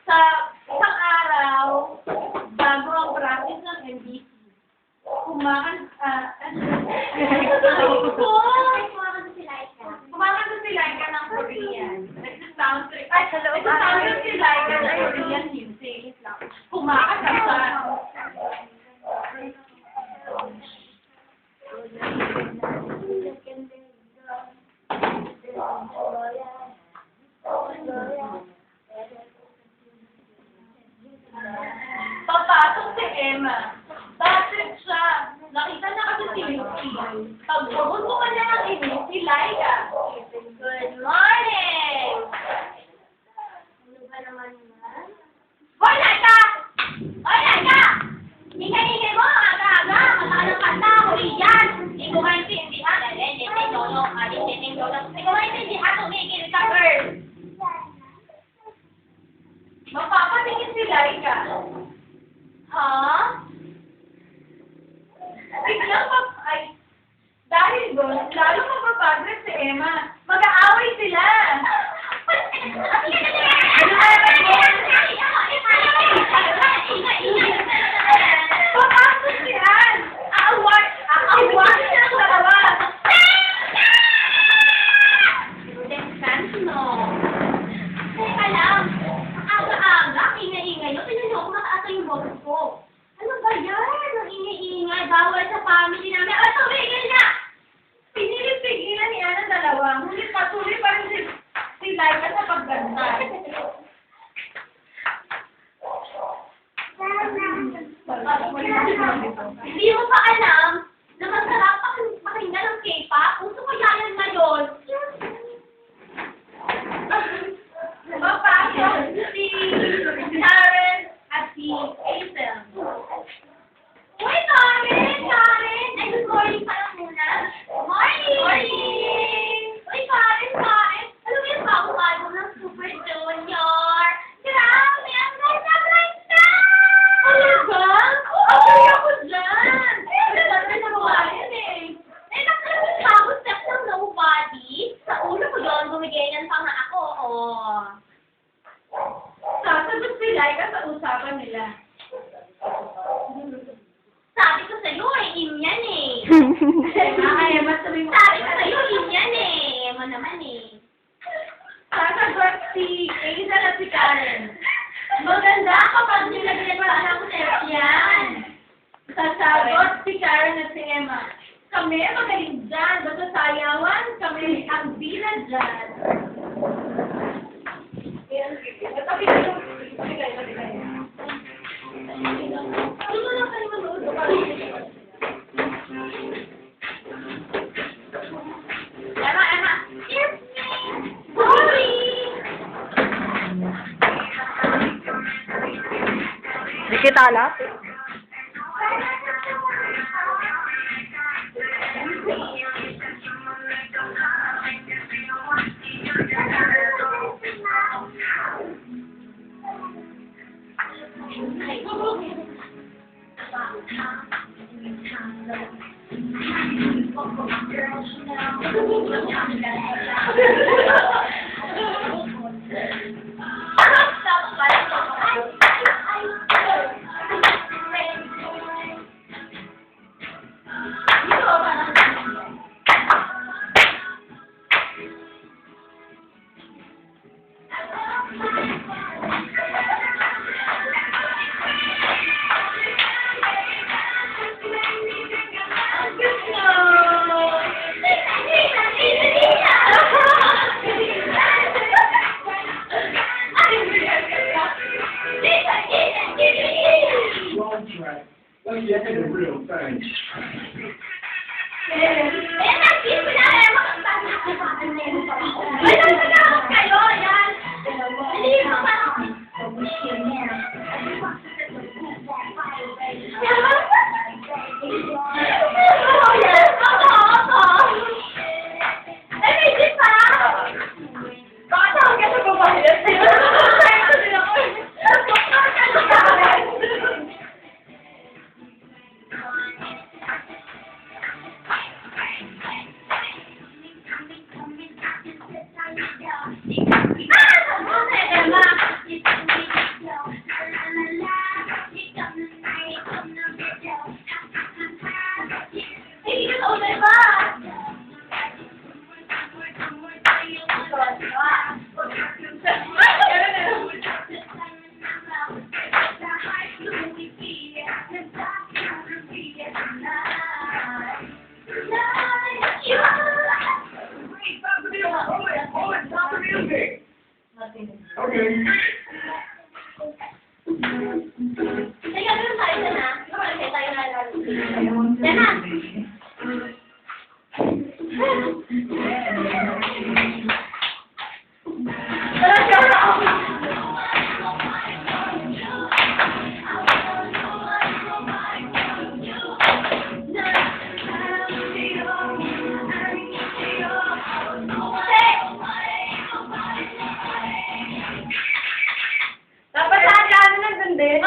sa isang araw, bago ang practice ng MBC, kumakanta si Laika ng Korean. Nagsasound si Laika ng Korean music. Kumakanta siya. Papasok si Emma. Bakit siya? Nakita na kasi si Lucy. Pagbuhon mo ka na ng inis, si Laika. Good morning! Ano ba naman yan? Hoy, Laika! Hoy, Laika! Ingay-ingay mo, aga-aga! Kanta ng kanta, Korean! Hindi ko maintindihan. Hindi ko maintindihan, tumigil ka, girl! Mapapatingin si Laika. Ha? Biglang dahil doon, lalo mapapagress si Emma. Mag-aaway sila. Papasok si Ann. Aawan siya ng dalawa. Descanso, no? Teka lang. Aga-aga, ingay-ingay. Tingnan niyo, makaasa yung boses ko. Ano ba yan? Ang ingay-ingay. Bawal sa family namin. Ay, tumigil na! Pinilit-pigilan ni Ana dalawa. Ngunit patuloy pa rin si Laika sa pagganda. Hindi mo pa alam na masarap pakinggan ng K-pop? Puso ko yan ngayon. Mapasok si Karen at si Hazel. Uy, Karen! Karen! Ay, good morning pa lang muna. Morning! Morning! Uy, Karen! Karen! Alam mo yung bago-bago ng Super Junior? Grabe! Ang ganda-ganda! Ano ba? Okay ako dyan! Ang ganda na buhayan eh. Eh, nakakapagod step ng nobody. Sa ulo ko doon, gumiganyan pa nga ako. Oh. Sasagot si Laika sa usapan nila. Sabi ko sa'yo eh, Imyan eh. Sabi ko sa'yo, Imyan eh. Ema naman eh. Sasagot si Hazel at si Karen. Maganda kapag nilagyan pa ng step yan. Sasagot si Karen at si Emma. Kami magaling dyan. Basta sayawan, kami ang bila dyan. Emma! Yes, me! Sorry! Di kita alam? Okay.